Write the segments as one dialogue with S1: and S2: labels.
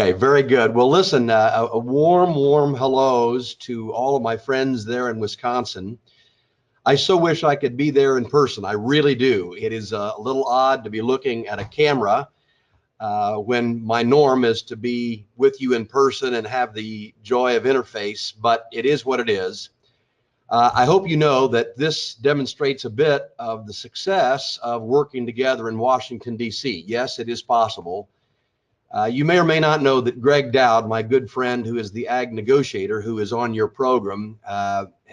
S1: Okay, very good. Well, listen, a warm hellos to all of my friends there in Wisconsin. I so wish I could be there in person. I really do. It is a little odd to be looking at a camera when my norm is to be with you in person and have the joy of interface, but it is what it is. I hope you know that this demonstrates a bit of the success of working together in Washington, D.C. Yes, it is possible. You may or may not know that Greg Dowd, my good friend who is the ag negotiator who is on your program,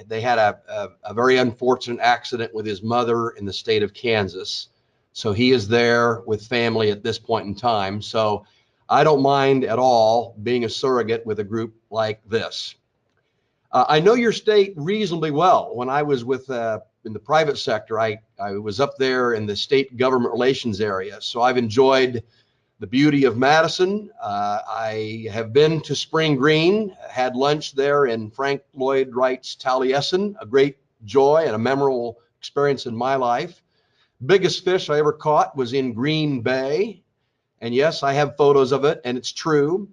S1: they had a very unfortunate accident with his mother in the state of Kansas. So he is there with family at this point in time. So I don't mind at all being a surrogate with a group like this. I know your state reasonably well. When I was in the private sector, I was up there in the state government relations area. So I've enjoyed the beauty of Madison. I have been to Spring Green, had lunch there in Frank Lloyd Wright's Taliesin, a great joy and a memorable experience in my life. Biggest fish I ever caught was in Green Bay. And yes, I have photos of it, and it's true.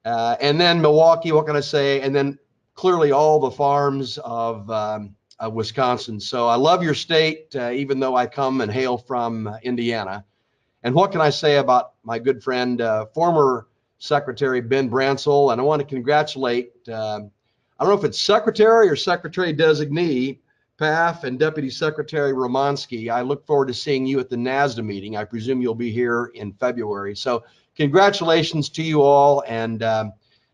S1: And then Milwaukee, what can I say? And then clearly all the farms of Wisconsin. So I love your state, even though I come and hail from Indiana. And what can I say about my good friend, former Secretary Ben Bransel? And I want to congratulate, I don't know if it's Secretary or Secretary Designee, Paff, and Deputy Secretary Romansky. I look forward to seeing you at the NASDA meeting. I presume you'll be here in February. So congratulations to you all, and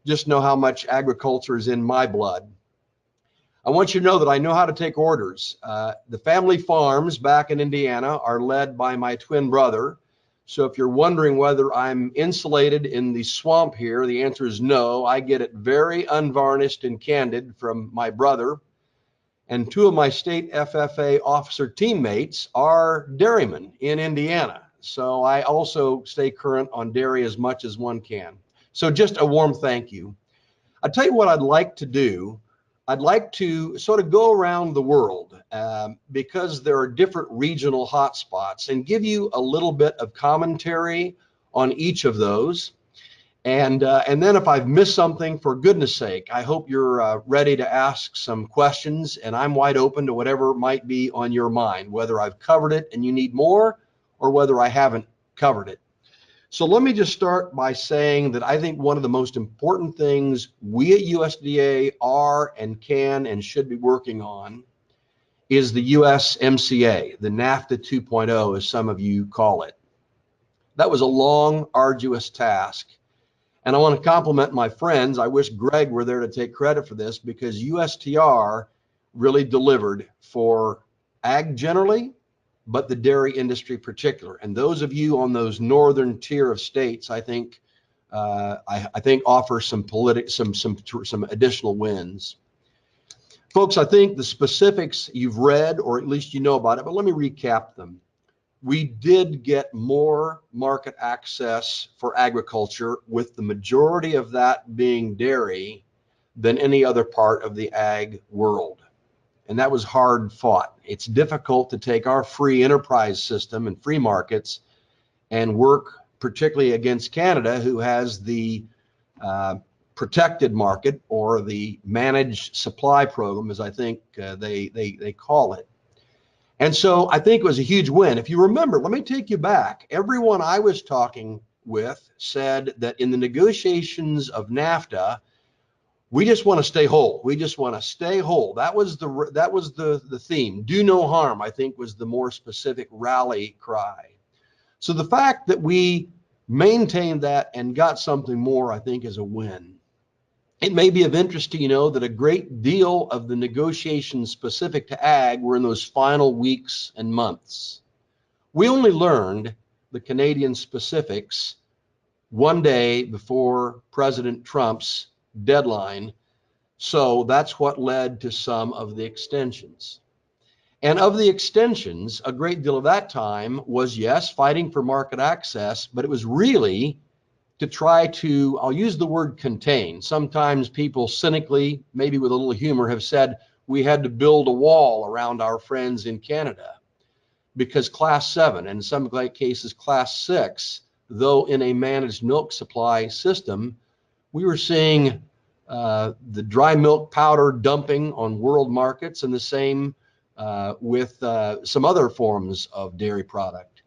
S1: just know how much agriculture is in my blood. I want you to know that I know how to take orders. The family farms back in Indiana are led by my twin brother. So if you're wondering whether I'm insulated in the swamp here, the answer is no. I get it very unvarnished and candid from my brother. And two of my state FFA officer teammates are dairymen in Indiana. So I also stay current on dairy as much as one can. So just a warm thank you. I'll tell you what I'd like to do. I'd like to sort of go around the world because there are different regional hotspots and give you a little bit of commentary on each of those. And then if I've missed something, for goodness sake, I hope you're ready to ask some questions, and I'm wide open to whatever might be on your mind, whether I've covered it and you need more or whether I haven't covered it. So let me just start by saying that I think one of the most important things we at USDA are and can and should be working on is the USMCA, the NAFTA 2.0, as some of you call it. That was a long, arduous task. And I want to compliment my friends. I wish Greg were there to take credit for this, because USTR really delivered for ag generally, but the dairy industry particular. And those of you on those northern tier of states, I think offer some additional wins. Folks, I think the specifics you've read, or at least you know about it, but let me recap them. We did get more market access for agriculture, with the majority of that being dairy, than any other part of the ag world. And that was hard fought. It's difficult to take our free enterprise system and free markets and work particularly against Canada, who has the protected market, or the managed supply program, as I think they call it. And so I think it was a huge win. If you remember, let me take you back. Everyone I was talking with said that in the negotiations of NAFTA, we just want to stay whole. We just want to stay whole. That was the theme. Do no harm, I think, was the more specific rally cry. So the fact that we maintained that and got something more, I think, is a win. It may be of interest to you know that a great deal of the negotiations specific to ag were in those final weeks and months. We only learned the Canadian specifics one day before President Trump's deadline. So that's what led to some of the extensions. And of the extensions, a great deal of that time was, yes, fighting for market access, but it was really to try to, I'll use the word contain. Sometimes people cynically, maybe with a little humor, have said we had to build a wall around our friends in Canada because Class 7, and in some cases Class 6, though in a managed milk supply system, we were seeing the dry milk powder dumping on world markets, and the same with some other forms of dairy product.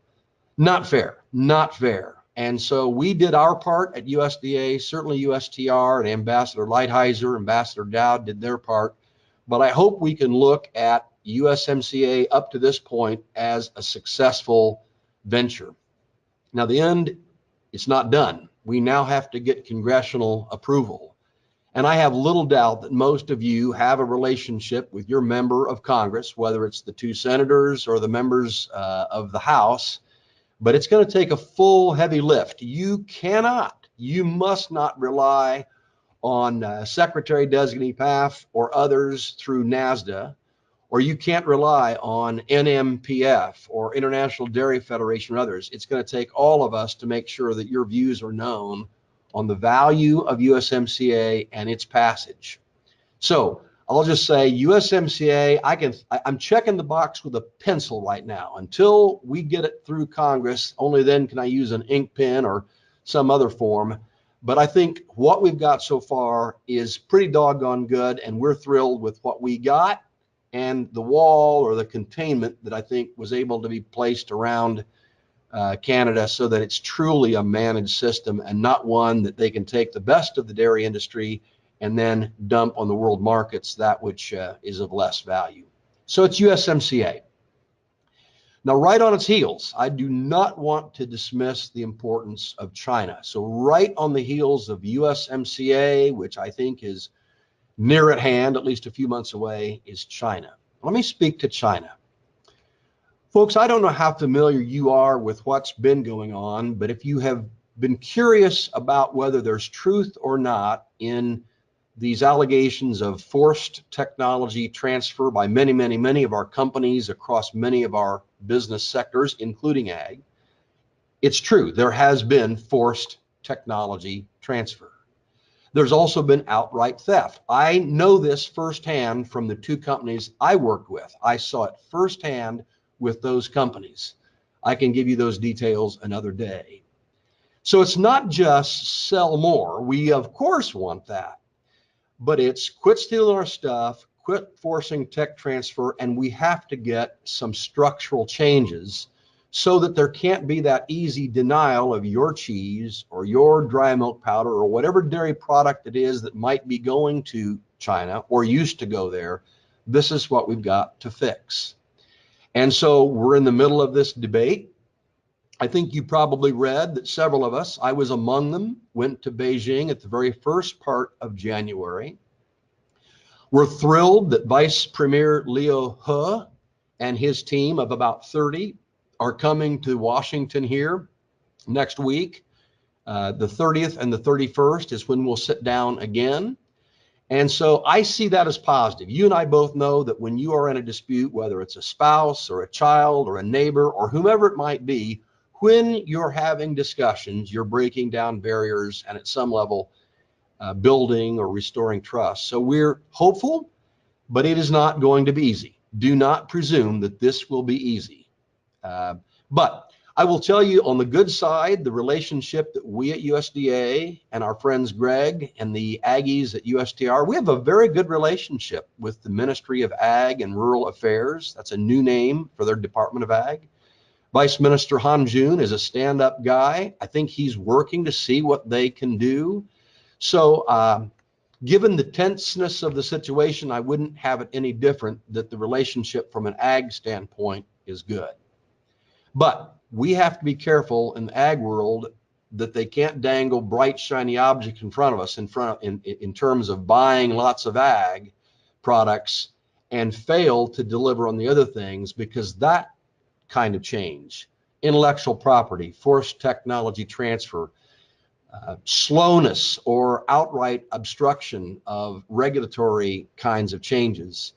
S1: Not fair, not fair. And so we did our part at USDA, certainly USTR and Ambassador Lighthizer, Ambassador Dowd did their part. But I hope we can look at USMCA up to this point as a successful venture. Now, the end, it's not done. We now have to get congressional approval. And I have little doubt that most of you have a relationship with your member of Congress, whether it's the 2 senators or the members of the House. But it's going to take a full heavy lift. You must not rely on Secretary Designee Paff or others through NASDA, or you can't rely on NMPF or International Dairy Federation or others. It's going to take all of us to make sure that your views are known on the value of USMCA and its passage. So I'll just say USMCA, I'm checking the box with a pencil right now. Until we get it through Congress, only then can I use an ink pen or some other form. But I think what we've got so far is pretty doggone good, and we're thrilled with what we got and the wall or the containment that I think was able to be placed around Canada, so that it's truly a managed system and not one that they can take the best of the dairy industry and then dump on the world markets that which is of less value. So it's USMCA. Now, right on its heels, I do not want to dismiss the importance of China. So right on the heels of USMCA, which I think is near at hand, at least a few months away, is China. Let me speak to China. Folks, I don't know how familiar you are with what's been going on, but if you have been curious about whether there's truth or not in these allegations of forced technology transfer by many of our companies across many of our business sectors, including ag, it's true. There has been forced technology transfer. There's also been outright theft. I know this firsthand from the 2 companies I worked with. I saw it firsthand with those companies. I can give you those details another day. So it's not just sell more. We, of course, want that. But it's quit stealing our stuff, quit forcing tech transfer, and we have to get some structural changes so that there can't be that easy denial of your cheese or your dry milk powder or whatever dairy product it is that might be going to China or used to go there. This is what we've got to fix. And so we're in the middle of this debate. I think you probably read that several of us, I was among them, went to Beijing at the very first part of January. We're thrilled that Vice Premier Liu He and his team of about 30 are coming to Washington here next week. The 30th and the 31st is when we'll sit down again. And so I see that as positive. You and I both know that when you are in a dispute, whether it's a spouse or a child or a neighbor or whomever it might be, when you're having discussions, you're breaking down barriers and at some level building or restoring trust. So we're hopeful, but it is not going to be easy. Do not presume that this will be easy. But I will tell you, on the good side, the relationship that we at USDA and our friends Greg and the Aggies at USTR, we have a very good relationship with the Ministry of Ag and Rural Affairs. That's a new name for their Department of Ag. Vice Minister Han Jun is a stand-up guy. I think he's working to see what they can do. So given the tenseness of the situation, I wouldn't have it any different that the relationship from an ag standpoint is good. But we have to be careful in the ag world that they can't dangle bright, shiny objects in front of us in terms of buying lots of ag products and fail to deliver on the other things, because that kind of change, intellectual property, forced technology transfer, slowness or outright obstruction of regulatory kinds of changes,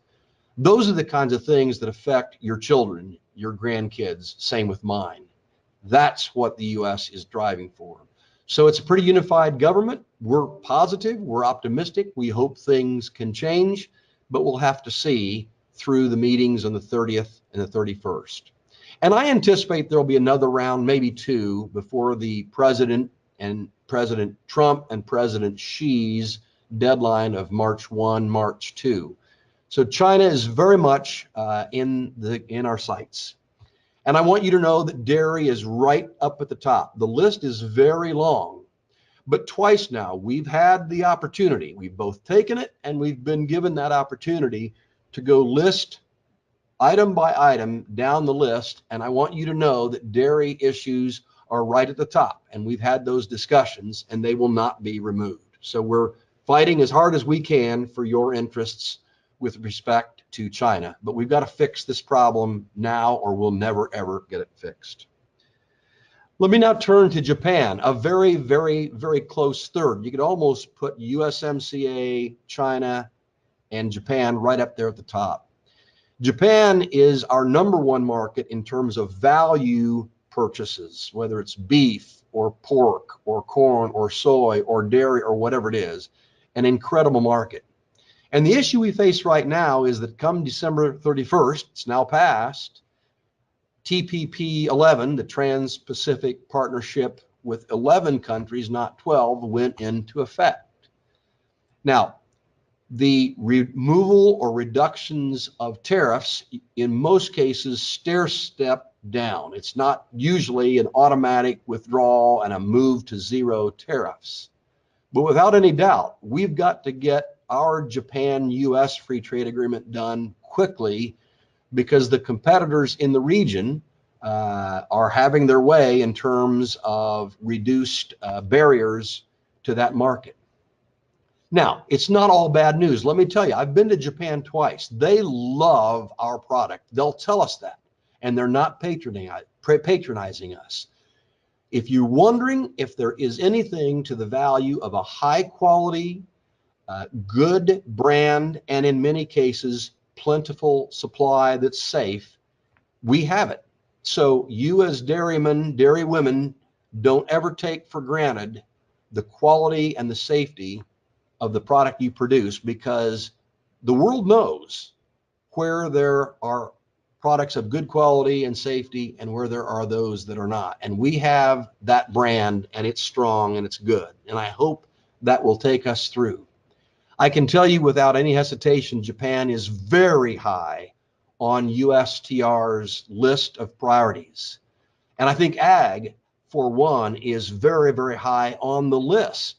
S1: those are the kinds of things that affect your children, your grandkids, same with mine. That's what the U.S. is driving for. So it's a pretty unified government. We're positive, we're optimistic, we hope things can change, but we'll have to see through the meetings on the 30th and the 31st. And I anticipate there'll be another round, maybe two, before the President Trump and President Xi's deadline of March 1, March 2. So China is very much in our sights. And I want you to know that dairy is right up at the top. The list is very long, but twice now we've had the opportunity. We've both taken it and we've been given that opportunity to go list item by item down the list. And I want you to know that dairy issues are right at the top. And we've had those discussions and they will not be removed. So we're fighting as hard as we can for your interests with respect to China. But we've got to fix this problem now or we'll never, ever get it fixed. Let me now turn to Japan, a very, very, very close third. You could almost put USMCA, China, and Japan right up there at the top. Japan is our #1 market in terms of value purchases, whether it's beef or pork or corn or soy or dairy or whatever it is, an incredible market. And the issue we face right now is that come December 31st, it's now passed, TPP 11, the Trans-Pacific Partnership with 11 countries, not 12, went into effect. Now, the removal or reductions of tariffs, in most cases, stair-step down. It's not usually an automatic withdrawal and a move to zero tariffs. But without any doubt, we've got to get our Japan-US free trade agreement done quickly because the competitors in the region are having their way in terms of reduced barriers to that market. Now, it's not all bad news. Let me tell you, I've been to Japan twice. They love our product. They'll tell us that, and they're not patronizing us. If you're wondering if there is anything to the value of a high quality, good brand, and in many cases, plentiful supply that's safe, we have it. So you as dairymen, dairywomen, don't ever take for granted the quality and the safety of the product you produce, because the world knows where there are products of good quality and safety and where there are those that are not. And we have that brand and it's strong and it's good. And I hope that will take us through. I can tell you without any hesitation, Japan is very high on USTR's list of priorities. And I think ag, for one, is very, very high on the list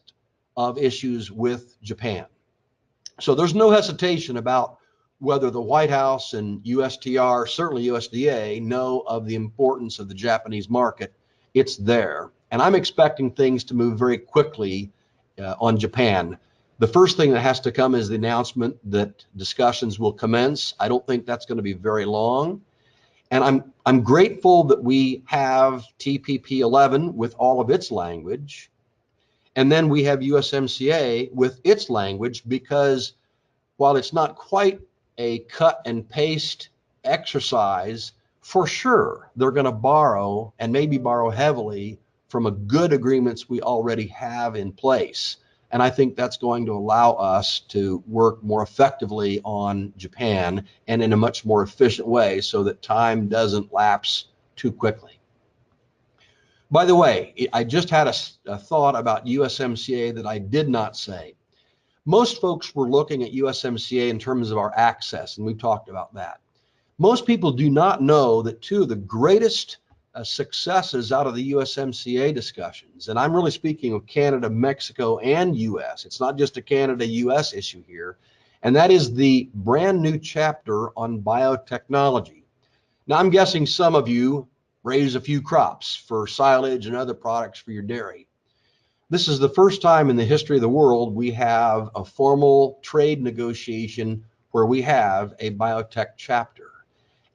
S1: of issues with Japan. So there's no hesitation about whether the White House and USTR, certainly USDA, know of the importance of the Japanese market. It's there. And I'm expecting things to move very quickly on Japan. The first thing that has to come is the announcement that discussions will commence. I don't think that's going to be very long. And I'm grateful that we have TPP 11 with all of its language. And then we have USMCA with its language, because while it's not quite a cut and paste exercise, for sure they're going to borrow, and maybe borrow heavily, from a good agreements we already have in place. And I think that's going to allow us to work more effectively on Japan and in a much more efficient way so that time doesn't lapse too quickly. By the way, I just had a thought about USMCA that I did not say. Most folks were looking at USMCA in terms of our access, and we've talked about that. Most people do not know that two of the greatest successes out of the USMCA discussions, and I'm really speaking of Canada, Mexico, and US. It's not just a Canada-US issue here, and that is the brand new chapter on biotechnology. Now, I'm guessing some of you raise a few crops for silage and other products for your dairy. This is the first time in the history of the world we have a formal trade negotiation where we have a biotech chapter.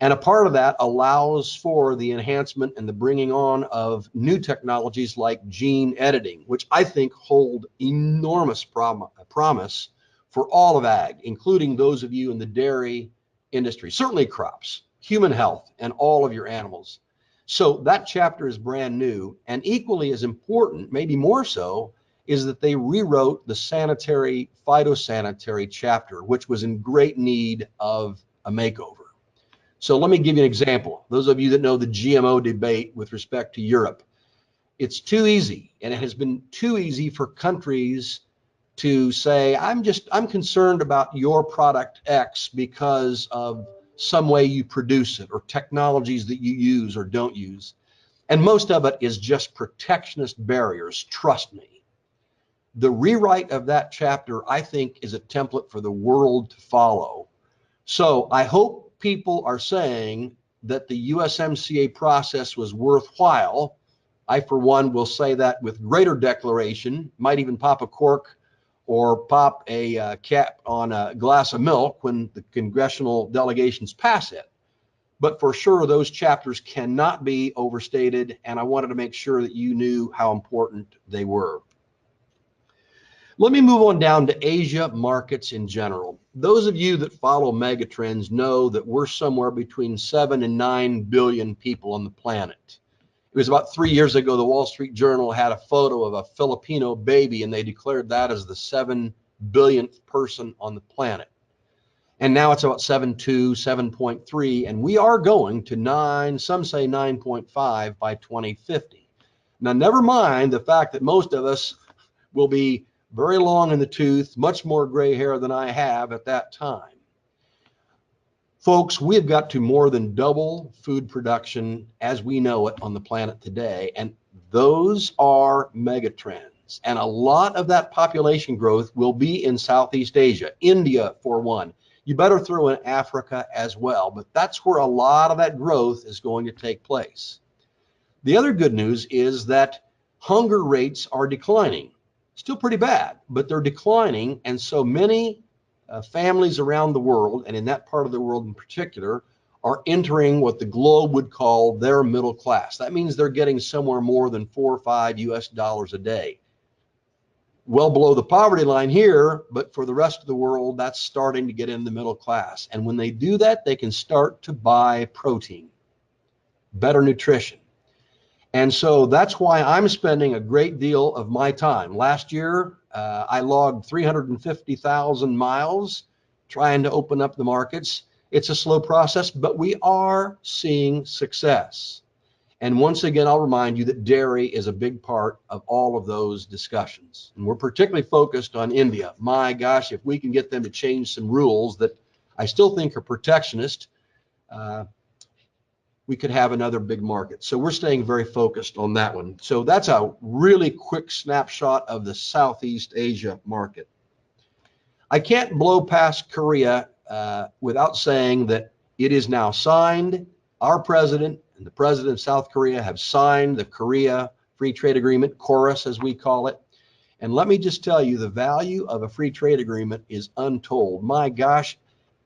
S1: And a part of that allows for the enhancement and the bringing on of new technologies like gene editing, which I think hold enormous promise for all of ag, including those of you in the dairy industry, certainly crops, human health, and all of your animals. So that chapter is brand new, and equally as important, maybe more so, is that they rewrote the sanitary, phytosanitary chapter, which was in great need of a makeover. So let me give you an example. Those of you that know the GMO debate with respect to Europe, it's too easy, and it has been too easy for countries to say, I'm concerned about your product X because of some way you produce it or technologies that you use or don't use. And most of it is just protectionist barriers, trust me. The rewrite of that chapter, I think, is a template for the world to follow. So I hope people are saying that the USMCA process was worthwhile. I, for one, will say that with greater declaration, might even pop a cork or pop a cap on a glass of milk when the congressional delegations pass it. But for sure, those chapters cannot be overstated, and I wanted to make sure that you knew how important they were. Let me move on down to Asia markets in general. Those of you that follow megatrends know that we're somewhere between 7 and 9 billion people on the planet. It was about 3 years ago, the Wall Street Journal had a photo of a Filipino baby, and they declared that as the 7 billionth person on the planet. And now it's about 7.2, 7.3, and we are going to 9, some say 9.5 by 2050. Now, never mind the fact that most of us will be very long in the tooth, much more gray hair than I have at that time. Folks, we have got to more than double food production as we know it on the planet today, and those are megatrends. And a lot of that population growth will be in Southeast Asia, India for one. You better throw in Africa as well, but that's where a lot of that growth is going to take place. The other good news is that hunger rates are declining. Still pretty bad, but they're declining, and so many families around the world, and in that part of the world in particular, are entering what the globe would call their middle class. That means they're getting somewhere more than $4 or $5 a day. Well below the poverty line here, but for the rest of the world, that's starting to get in the middle class. And when they do that, they can start to buy protein, better nutrition. And so that's why I'm spending a great deal of my time. Last year, I logged 350,000 miles trying to open up the markets. It's a slow process, but we are seeing success. And once again, I'll remind you that dairy is a big part of all of those discussions. And we're particularly focused on India. My gosh, if we can get them to change some rules that I still think are protectionist, we could have another big market. So we're staying very focused on that one. So that's a really quick snapshot of the Southeast Asia market. I can't blow past Korea without saying that it is now signed. Our president and the president of South Korea have signed the Korea Free Trade Agreement, KORUS as we call it. And let me just tell you, the value of a free trade agreement is untold. My gosh,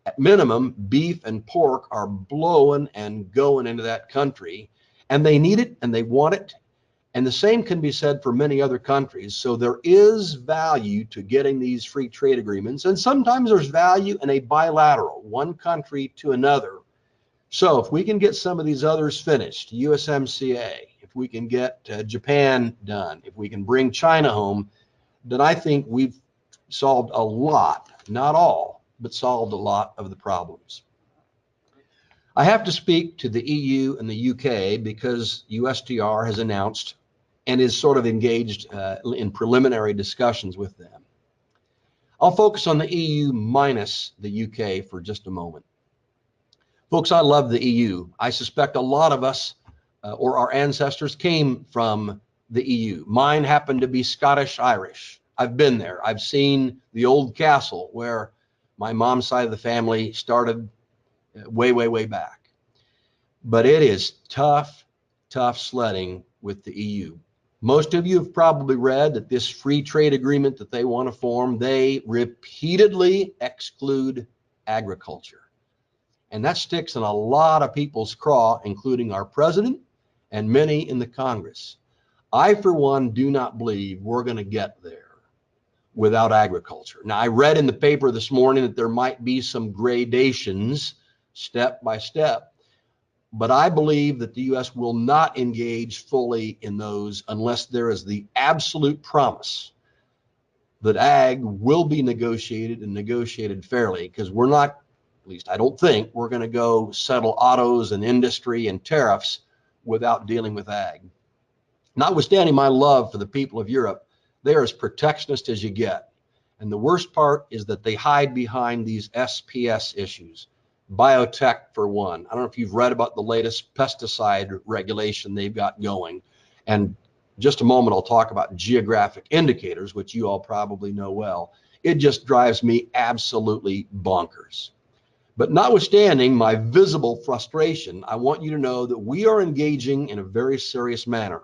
S1: at minimum, beef and pork are blowing and going into that country, and they need it and they want it. And the same can be said for many other countries. So there is value to getting these free trade agreements. And sometimes there's value in a bilateral, one country to another. So if we can get some of these others finished, USMCA, if we can get Japan done, if we can bring China home, then I think we've solved a lot, not all, but solved a lot of the problems. I have to speak to the EU and the UK because USTR has announced and is sort of engaged in preliminary discussions with them. I'll focus on the EU minus the UK for just a moment. Folks, I love the EU. I suspect a lot of us or our ancestors came from the EU. Mine happened to be Scottish Irish. I've been there. I've seen the old castle where my mom's side of the family started way, way, way back. But it is tough, tough sledding with the EU. Most of you have probably read that this free trade agreement that they want to form, they repeatedly exclude agriculture. And that sticks in a lot of people's craw, including our president and many in the Congress. I, for one, do not believe we're going to get there without agriculture. Now, I read in the paper this morning that there might be some gradations step by step, but I believe that the U.S. will not engage fully in those unless there is the absolute promise that ag will be negotiated and negotiated fairly, because we're not at least I don't think, we're going to go settle autos and industry and tariffs without dealing with ag. Notwithstanding my love for the people of Europe, they are as protectionist as you get. And the worst part is that they hide behind these SPS issues. Biotech, for one. I don't know if you've read about the latest pesticide regulation they've got going. And just a moment, I'll talk about geographic indicators, which you all probably know well. It just drives me absolutely bonkers. But notwithstanding my visible frustration, I want you to know that we are engaging in a very serious manner.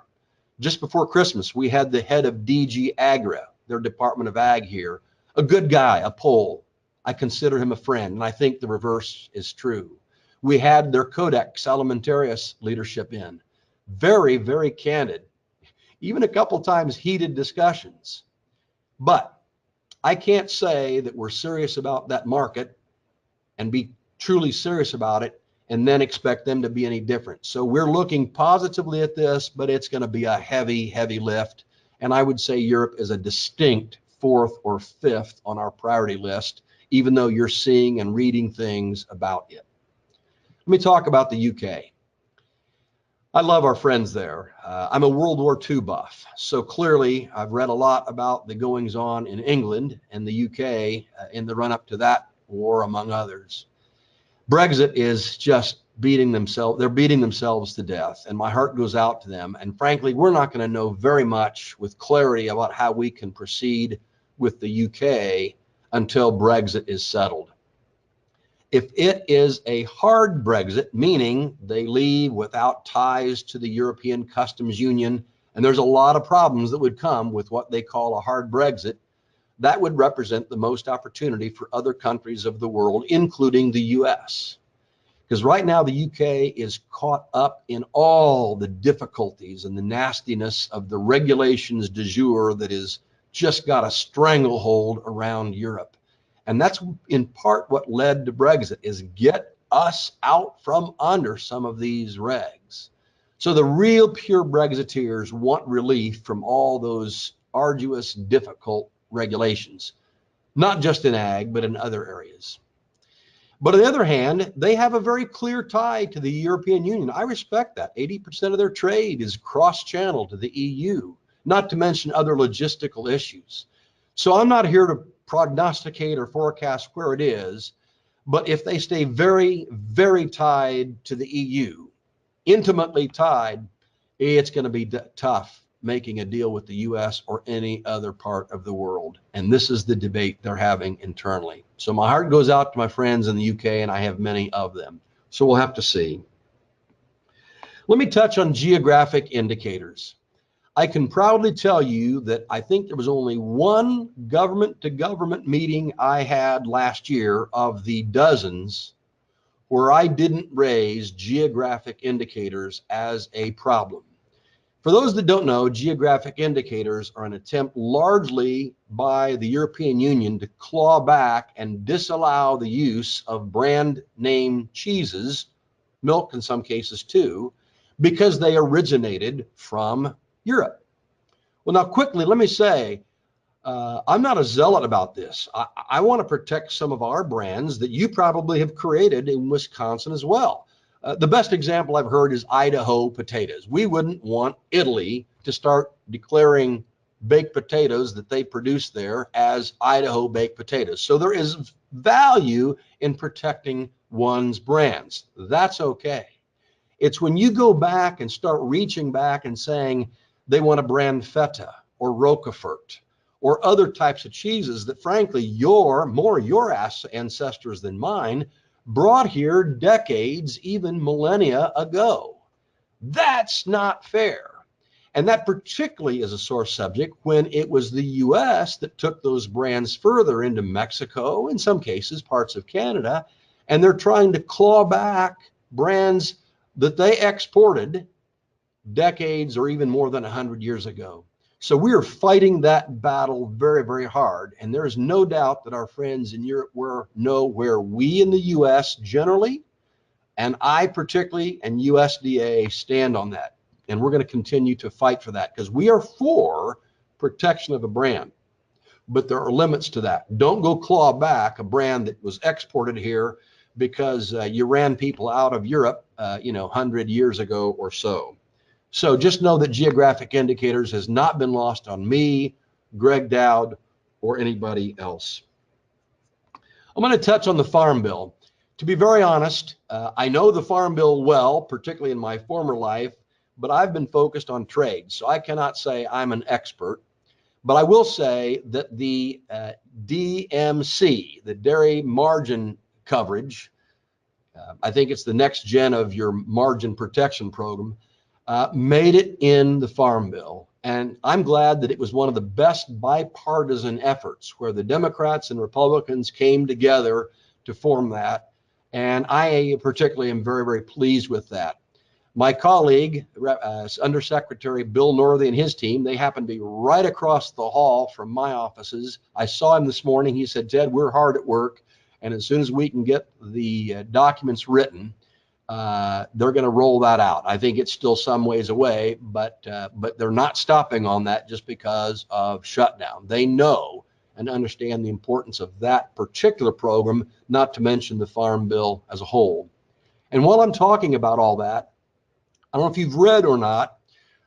S1: Just before Christmas, we had the head of DG Agra, their Department of Ag here, a good guy, a Pole. I consider him a friend, and I think the reverse is true. We had their Codex Alimentarius leadership in. Very, very candid, even a couple times heated discussions. But I can't say that we're serious about that market and be truly serious about it and then expect them to be any different. So we're looking positively at this, but it's going to be a heavy, heavy lift. And I would say Europe is a distinct fourth or fifth on our priority list, even though you're seeing and reading things about it. Let me talk about the UK. I love our friends there. I'm a World War II buff, so clearly I've read a lot about the goings on in England and the UK in the run-up to that war, among others. Brexit is just beating themselves. They're beating themselves to death, and my heart goes out to them. And frankly, we're not going to know very much with clarity about how we can proceed with the UK until Brexit is settled. If it is a hard Brexit, meaning they leave without ties to the European Customs Union, and there's a lot of problems that would come with what they call a hard Brexit, that would represent the most opportunity for other countries of the world, including the US. Because right now the UK is caught up in all the difficulties and the nastiness of the regulations du jour that has just got a stranglehold around Europe. And that's in part what led to Brexit, is get us out from under some of these regs. So the real pure Brexiteers want relief from all those arduous, difficult regulations, not just in ag, but in other areas. But on the other hand, they have a very clear tie to the European Union. I respect that. 80% of their trade is cross-channel to the EU, not to mention other logistical issues. So I'm not here to prognosticate or forecast where it is, but if they stay very, very tied to the EU, intimately tied, it's going to be tough making a deal with the US or any other part of the world. And this is the debate they're having internally. So my heart goes out to my friends in the UK, and I have many of them. So we'll have to see. Let me touch on geographic indicators. I can proudly tell you that I think there was only one government-to-government meeting I had last year of the dozens where I didn't raise geographic indicators as a problem. For those that don't know, geographic indicators are an attempt largely by the European Union to claw back and disallow the use of brand name cheeses, milk in some cases too, because they originated from Europe. Well, now quickly, let me say, I'm not a zealot about this. I want to protect some of our brands that you probably have created in Wisconsin as well. The best example I've heard is Idaho potatoes. We wouldn't want Italy to start declaring baked potatoes that they produce there as Idaho baked potatoes. So there is value in protecting one's brands. That's okay. It's when you go back and start reaching back and saying they want to brand feta or Roquefort or other types of cheeses that frankly your ancestors than mine brought here decades, even millennia ago. That's not fair. And that particularly is a sore subject when it was the US that took those brands further into Mexico, in some cases parts of Canada, and they're trying to claw back brands that they exported decades or even more than 100 years ago. So we are fighting that battle very, very hard. And there is no doubt that our friends in Europe know where we in the US generally, and I particularly, and USDA stand on that. And we're going to continue to fight for that because we are for protection of a brand. But there are limits to that. Don't go claw back a brand that was exported here because you ran people out of Europe, 100 years ago or so. So just know that geographic indicators has not been lost on me, Greg Dowd, or anybody else. I'm going to touch on the Farm Bill. To be very honest, I know the Farm Bill well, particularly in my former life, but I've been focused on trade, so I cannot say I'm an expert. But I will say that the DMC, the dairy margin coverage, I think it's the next gen of your margin protection program, made it in the Farm Bill. And I'm glad that it was one of the best bipartisan efforts where the Democrats and Republicans came together to form that. And I particularly am very, very pleased with that. My colleague, Undersecretary Bill Northey and his team, they happen to be right across the hall from my offices. I saw him this morning. He said, Ted, we're hard at work. And as soon as we can get the documents written, they're going to roll that out. I think it's still some ways away, but they're not stopping on that just because of shutdown. They know and understand the importance of that particular program, not to mention the Farm Bill as a whole. And while I'm talking about all that, I don't know if you've read or not,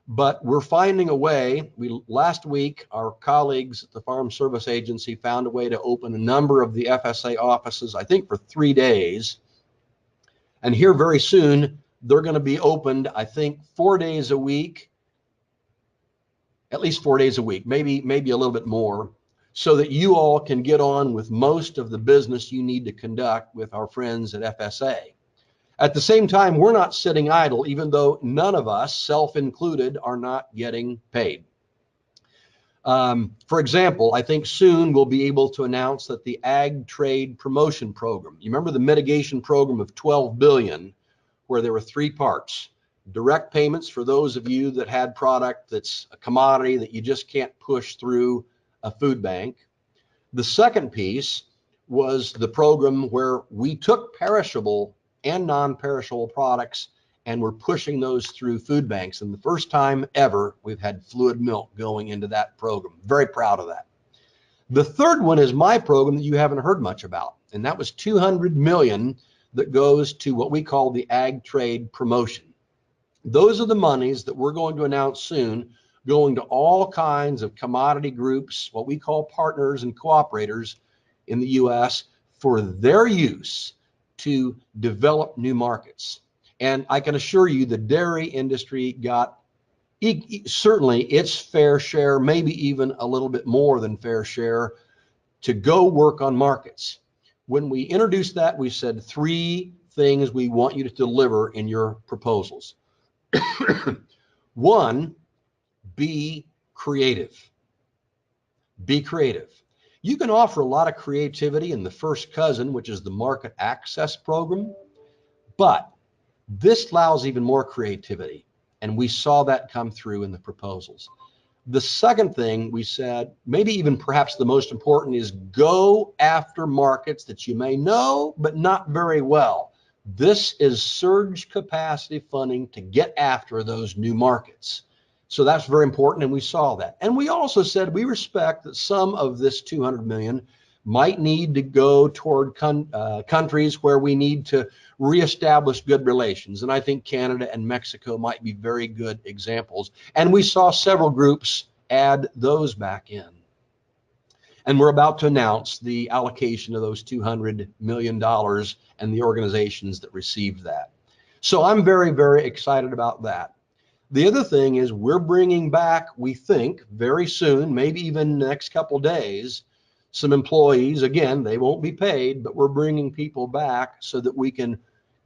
S1: but we're finding a way. Last week, our colleagues at the Farm Service Agency found a way to open a number of the FSA offices, I think for 3 days. And here very soon, they're going to be opened, I think, 4 days a week, at least 4 days a week, maybe a little bit more, so that you all can get on with most of the business you need to conduct with our friends at FSA. At the same time, we're not sitting idle, even though none of us, self included, are not getting paid. For example, I think soon we'll be able to announce that the Ag Trade Promotion Program, you remember the mitigation program of $12 billion, where there were 3 parts: direct payments for those of you that had product that's a commodity that you just can't push through a food bank. The second piece was the program where we took perishable and non-perishable products and we're pushing those through food banks. And the first time ever, we've had fluid milk going into that program. Very proud of that. The third one is my program that you haven't heard much about, and that was $200 million that goes to what we call the Ag Trade Promotion. Those are the monies that we're going to announce soon, going to all kinds of commodity groups, what we call partners and cooperators in the U.S. for their use to develop new markets. And I can assure you the dairy industry got certainly its fair share, maybe even a little bit more than fair share, to go work on markets. When we introduced that, we said 3 things we want you to deliver in your proposals. 1, be creative. Be creative. You can offer a lot of creativity in the first cousin, which is the market access program, but this allows even more creativity, and we saw that come through in the proposals. The second thing we said, maybe even perhaps the most important, is go after markets that you may know but not very well. This is surge capacity funding to get after those new markets. So that's very important, and we saw that. And we also said we respect that some of this $200 million might need to go toward countries where we need to reestablish good relations. And I think Canada and Mexico might be very good examples. And we saw several groups add those back in. And we're about to announce the allocation of those $200 million and the organizations that received that. So I'm very, very excited about that. The other thing is we're bringing back, we think, very soon, maybe even the next couple of days, some employees. Again, they won't be paid, but we're bringing people back so that we can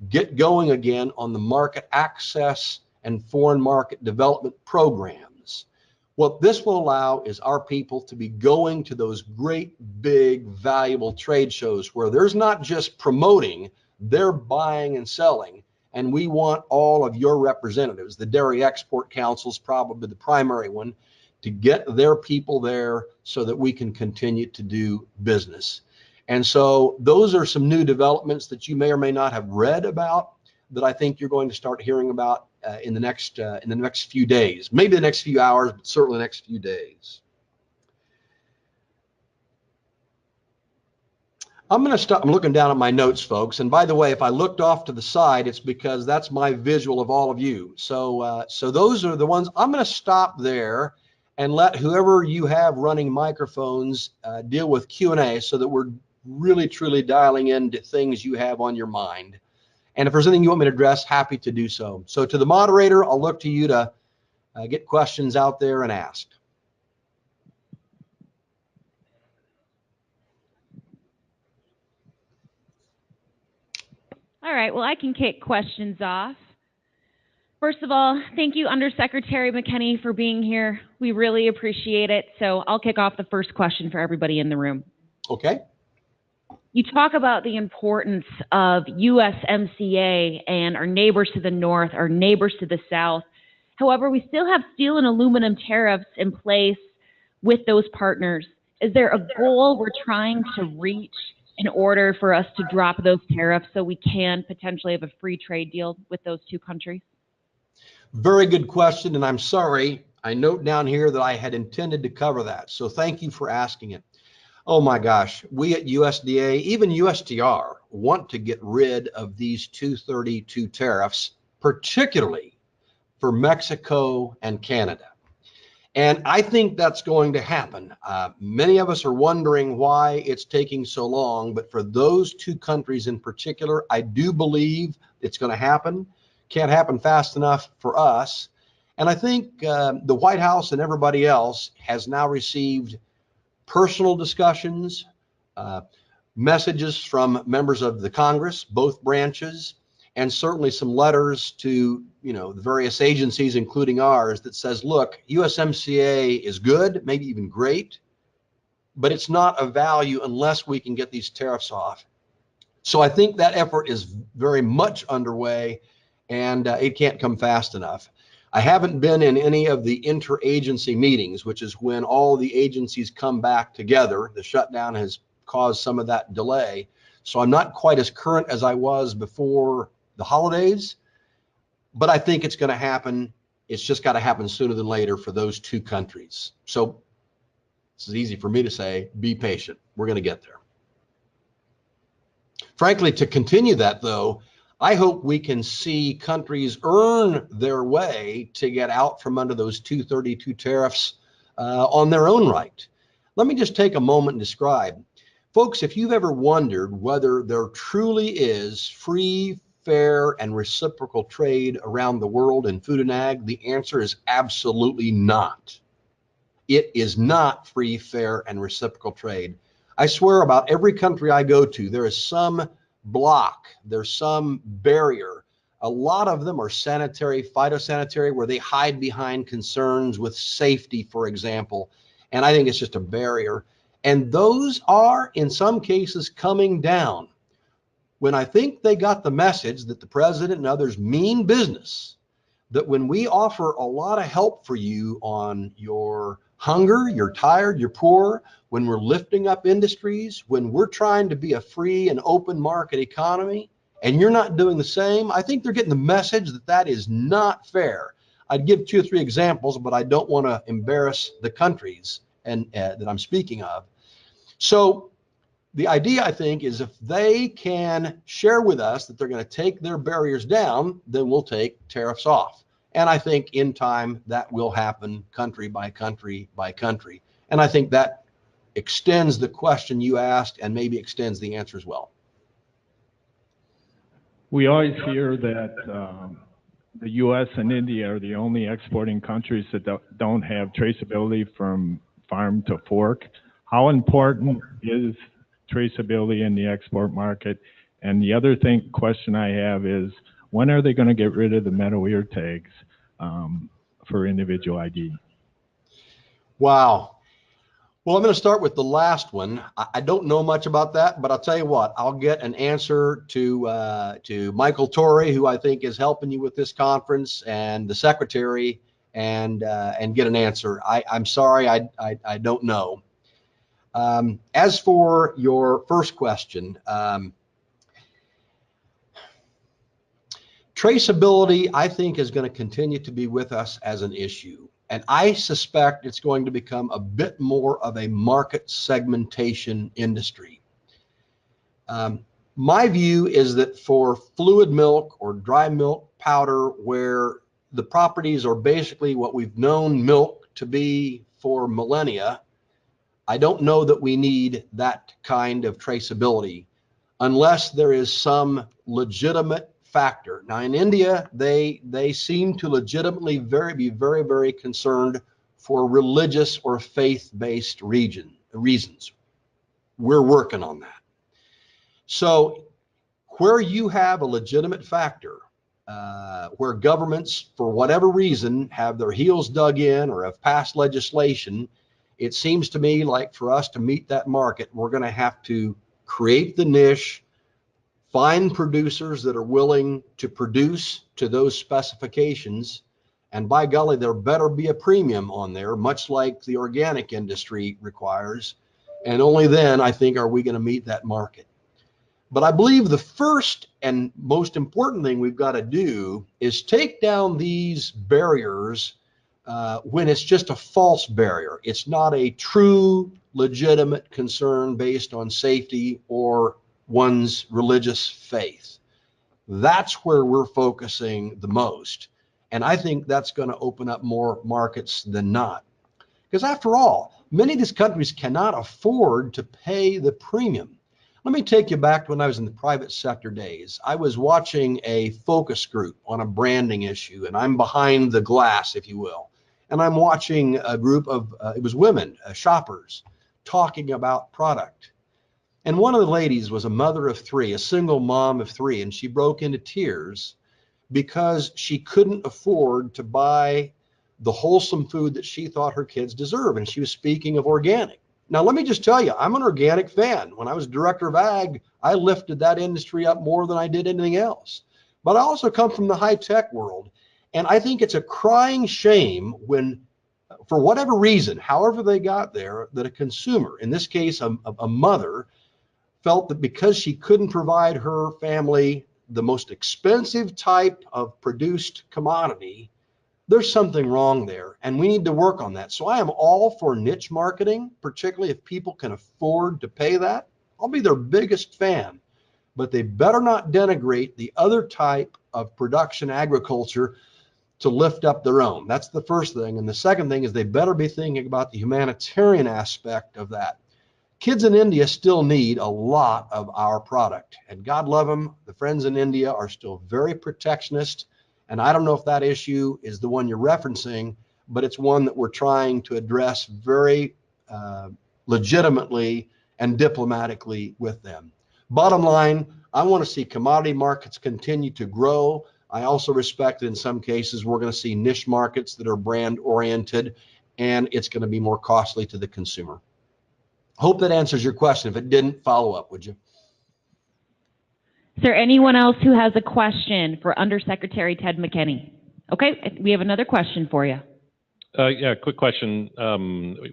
S1: get going again on the market access and foreign market development programs. What this will allow is our people to be going to those great, big, valuable trade shows where there's not just promoting, they're buying and selling. And we want all of your representatives, the Dairy Export Council is probably the primary one, to get their people there so that we can continue to do business. And so those are some new developments that you may or may not have read about that I think you're going to start hearing about in the next few days, maybe the next few hours, but certainly the next few days. I'm going to stop. I'm looking down at my notes, folks. And by the way, if I looked off to the side, it's because that's my visual of all of you. So those are the ones. I'm going to stop there and let whoever you have running microphones deal with Q&A so that we're really, truly dialing into things you have on your mind. And if there's anything you want me to address, happy to do so. So to the moderator, I'll look to you to get questions out there and ask.
S2: All right, well, I can kick questions off. First of all, thank you, Undersecretary McKinney, for being here. We really appreciate it. So I'll kick off the first question for everybody in the room.
S1: Okay.
S2: You talk about the importance of USMCA and our neighbors to the north, our neighbors to the south. However, we still have steel and aluminum tariffs in place with those partners. Is there a goal we're trying to reach in order for us to drop those tariffs so we can potentially have a free trade deal with those two countries?
S1: Very good question, and I'm sorry. I note down here that I had intended to cover that, so thank you for asking it. Oh my gosh, we at USDA, even USTR, want to get rid of these 232 tariffs, particularly for Mexico and Canada. And I think that's going to happen. Many of us are wondering why it's taking so long, but for those two countries in particular, I do believe it's going to happen. Can't happen fast enough for us. And I think the White House and everybody else has now received personal discussions, messages from members of the Congress, both branches, and certainly some letters to the various agencies, including ours, that says, look, USMCA is good, maybe even great, but it's not of value unless we can get these tariffs off. So I think that effort is very much underway, and it can't come fast enough. I haven't been in any of the interagency meetings, which is when all the agencies come back together. The shutdown has caused some of that delay. So I'm not quite as current as I was before the holidays, but I think it's going to happen. It's just got to happen sooner than later for those two countries. So this is easy for me to say, be patient. We're going to get there. Frankly, to continue that though, I hope we can see countries earn their way to get out from under those 232 tariffs on their own right. Let me just take a moment and describe. Folks, if you've ever wondered whether there truly is free, fair, and reciprocal trade around the world in food and ag, the answer is absolutely not. It is not free, fair, and reciprocal trade. I swear about every country I go to, there is some block, there's some barrier. A lot of them are sanitary, phytosanitary, where they hide behind concerns with safety, for example. And I think it's just a barrier. And those are, in some cases, coming down. When I think they got the message that the president and others mean business, that when we offer a lot of help for you on your hunger, you're tired, you're poor, when we're lifting up industries, when we're trying to be a free and open market economy, and you're not doing the same, I think they're getting the message that that is not fair. I'd give 2 or 3 examples, but I don't want to embarrass the countries and that I'm speaking of. So the idea, I think, is if they can share with us that they're going to take their barriers down, then we'll take tariffs off. And I think in time that will happen country by country by country. And I think that extends the question you asked and maybe extends the answer as well.
S3: We always hear that the U.S. and India are the only exporting countries that don't have traceability from farm to fork. How important is traceability in the export market? And the other question I have is, when are they going to get rid of the metal ear tags for individual ID?
S1: Wow. Well, I'm going to start with the last one. I don't know much about that, but I'll tell you what, I'll get an answer to Michael Torrey, who I think is helping you with this conference, and the secretary, and get an answer. I'm sorry, I don't know. As for your first question, traceability, I think, is going to continue to be with us as an issue. And I suspect it's going to become a bit more of a market segmentation industry. My view is that for fluid milk or dry milk powder, where the properties are basically what we've known milk to be for millennia, I don't know that we need that kind of traceability unless there is some legitimate factor. Now in India, they seem to legitimately be very, very concerned for religious or faith-based reasons. We're working on that. So where you have a legitimate factor, where governments, for whatever reason, have their heels dug in or have passed legislation, it seems to me like for us to meet that market, we're going to have to create the niche, find producers that are willing to produce to those specifications, and by golly, there better be a premium on there, much like the organic industry requires. And only then, I think, are we going to meet that market. But I believe the first and most important thing we've got to do is take down these barriers when it's just a false barrier. It's not a true, legitimate concern based on safety or one's religious faith. That's where we're focusing the most. And I think that's going to open up more markets than not. Because after all, many of these countries cannot afford to pay the premium. Let me take you back to when I was in the private sector days. I was watching a focus group on a branding issue, and I'm behind the glass, if you will. And I'm watching a group of, it was women, shoppers, talking about product. And one of the ladies was a mother of three, a single mom of three, and she broke into tears because she couldn't afford to buy the wholesome food that she thought her kids deserve. And she was speaking of organic. Now, let me just tell you, I'm an organic fan. When I was director of ag, I lifted that industry up more than I did anything else. But I also come from the high-tech world. And I think it's a crying shame when, for whatever reason, however they got there, that a consumer, in this case, a mother, felt that because she couldn't provide her family the most expensive type of produced commodity, there's something wrong there, and we need to work on that. So I am all for niche marketing, particularly if people can afford to pay that. I'll be their biggest fan, but they better not denigrate the other type of production agriculture to lift up their own. That's the first thing. And the second thing is they better be thinking about the humanitarian aspect of that. Kids in India still need a lot of our product, and God love them. The friends in India are still very protectionist. And I don't know if that issue is the one you're referencing, but it's one that we're trying to address very legitimately and diplomatically with them. Bottom line, I want to see commodity markets continue to grow. I also respect that in some cases we're going to see niche markets that are brand oriented, and it's going to be more costly to the consumer. Hope that answers your question. If it didn't, follow up, would you?
S2: Is there anyone else who has a question for Undersecretary Ted McKinney? Okay, we have another question for you.
S4: Yeah, quick question.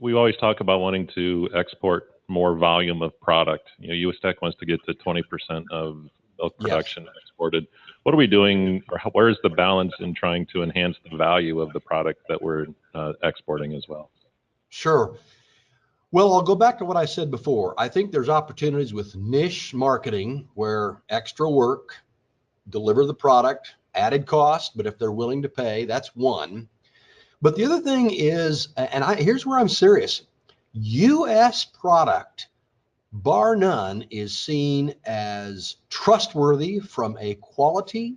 S4: We always talk about wanting to export more volume of product. You know, U.S. Tech wants to get to 20% of milk production exported. What are we doing, or where is the balance in trying to enhance the value of the product that we're exporting as well?
S1: Sure. Well, I'll go back to what I said before. I think there's opportunities with niche marketing where extra work, deliver the product, added cost, but if they're willing to pay, that's one. But the other thing is, and here's where I'm serious, U.S. product, bar none, is seen as trustworthy from a quality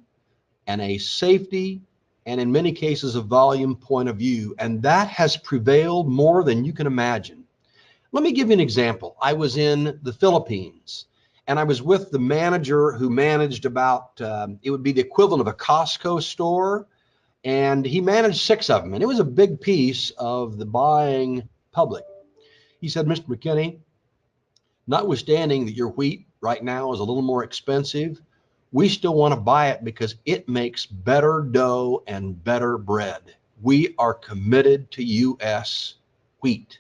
S1: and a safety and in many cases a volume point of view. And that has prevailed more than you can imagine. Let me give you an example. I was in the Philippines and I was with the manager who managed about, it would be the equivalent of a Costco store. And he managed 6 of them. And it was a big piece of the buying public. He said, Mr. McKinney, notwithstanding that your wheat right now is a little more expensive, we still want to buy it because it makes better dough and better bread. We are committed to U.S. wheat.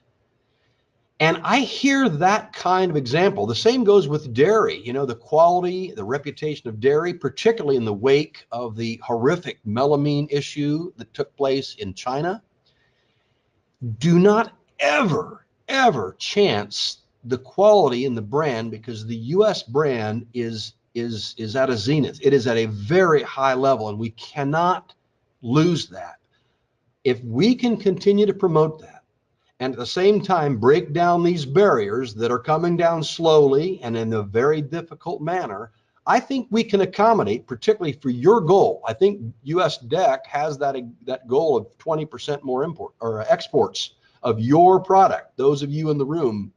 S1: And I hear that kind of example. The same goes with dairy. You know, the quality, the reputation of dairy, particularly in the wake of the horrific melamine issue that took place in China. Do not ever chance the quality and the brand, because the U.S. brand is at a zenith. It is at a very high level, and we cannot lose that. If we can continue to promote that, and at the same time break down these barriers that are coming down slowly and in a very difficult manner, I think we can accommodate, particularly for your goal. I think US DEC has that goal of 20% more exports of your product. Those of you in the room,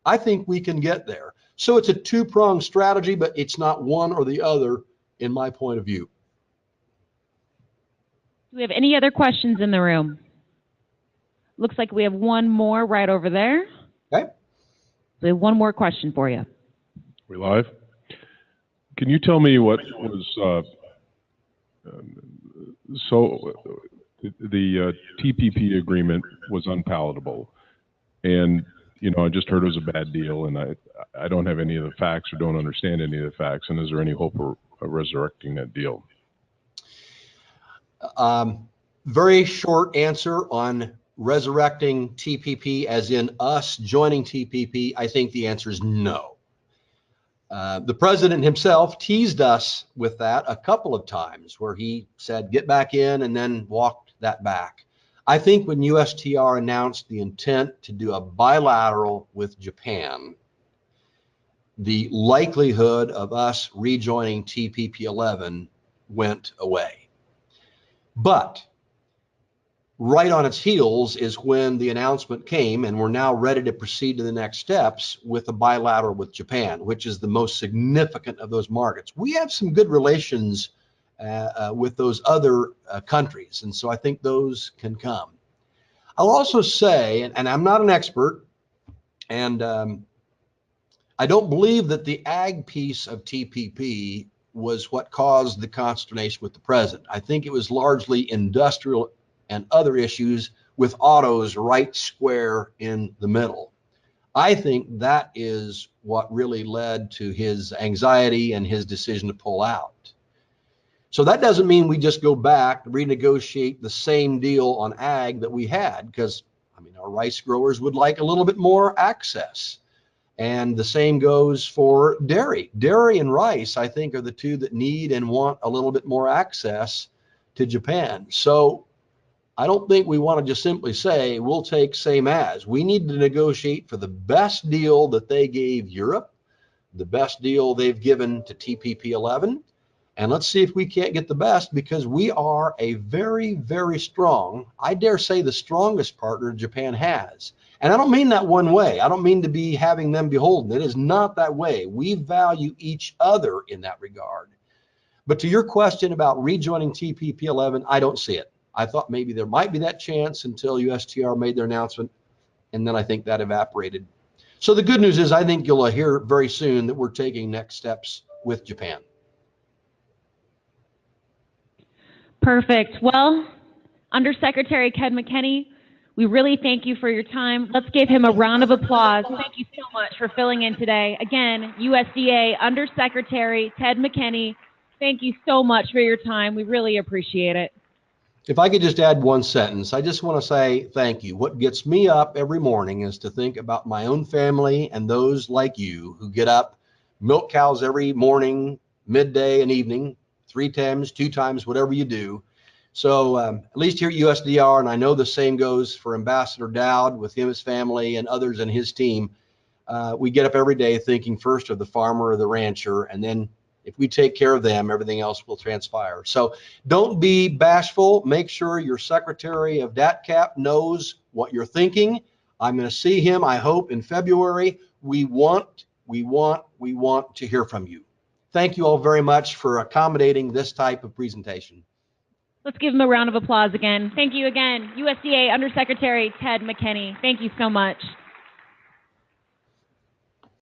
S1: I think we can get there. So it's a two-pronged strategy, but it's not one or the other in my point of view.
S2: Do we have any other questions in the room? Looks like we have one more right over there.
S1: Okay.
S2: We have one more question for you.
S5: We live? Can you tell me what was the TPP agreement was unpalatable, and I just heard it was a bad deal, and I don't have any of the facts or don't understand any of the facts. And is there any hope of resurrecting that deal?
S1: Very short answer on resurrecting TPP, as in us joining TPP. I think the answer is no. The president himself teased us with that a couple of times, where he said, get back in, and then walked that back. I think when USTR announced the intent to do a bilateral with Japan, the likelihood of us rejoining TPP 11 went away. But right on its heels is when the announcement came, and we're now ready to proceed to the next steps with a bilateral with Japan, which is the most significant of those markets. We have some good relations with those other countries, and so I think those can come. I'll also say, and I'm not an expert, and I don't believe that the ag piece of TPP was what caused the consternation with the president. I think it was largely industrial and other issues with autos right square in the middle. I think that is what really led to his anxiety and his decision to pull out. So that doesn't mean we just go back, renegotiate the same deal on ag that we had, because our rice growers would like a little bit more access. And the same goes for dairy. Dairy and rice, I think, are the two that need and want a little bit more access to Japan. So I don't think we want to just simply say, we'll take same as. We need to negotiate for the best deal that they gave Europe, the best deal they've given to TPP 11. And let's see if we can't get the best, because we are a very, very strong, I dare say the strongest partner Japan has. And I don't mean that one way. I don't mean to be having them beholden. It is not that way. We value each other in that regard. But to your question about rejoining TPP 11, I don't see it. I thought maybe there might be that chance until USTR made their announcement, and then I think that evaporated. So the good news is I think you'll hear very soon that we're taking next steps with Japan.
S2: Perfect. Well, Undersecretary Ted McKinney, we really thank you for your time. Let's give him a round of applause. Thank you so much for filling in today. Again, USDA Undersecretary Ted McKinney, thank you so much for your time. We really appreciate it.
S1: If I could just add one sentence, I just want to say thank you. What gets me up every morning is to think about my own family and those like you who get up, milk cows every morning, midday and evening, 3 times, 2 times, whatever you do. So at least here at USDR, and I know the same goes for Ambassador Dowd with him, his family, and others in his team, we get up every day thinking first of the farmer or the rancher, and then if we take care of them, everything else will transpire. So don't be bashful. Make sure your Secretary of DATCAP knows what you're thinking. I'm going to see him, I hope, in February. We want to hear from you. Thank you all very much for accommodating this type of presentation.
S2: Let's give him a round of applause again. Thank you again, USDA Undersecretary Ted McKinney. Thank you so much.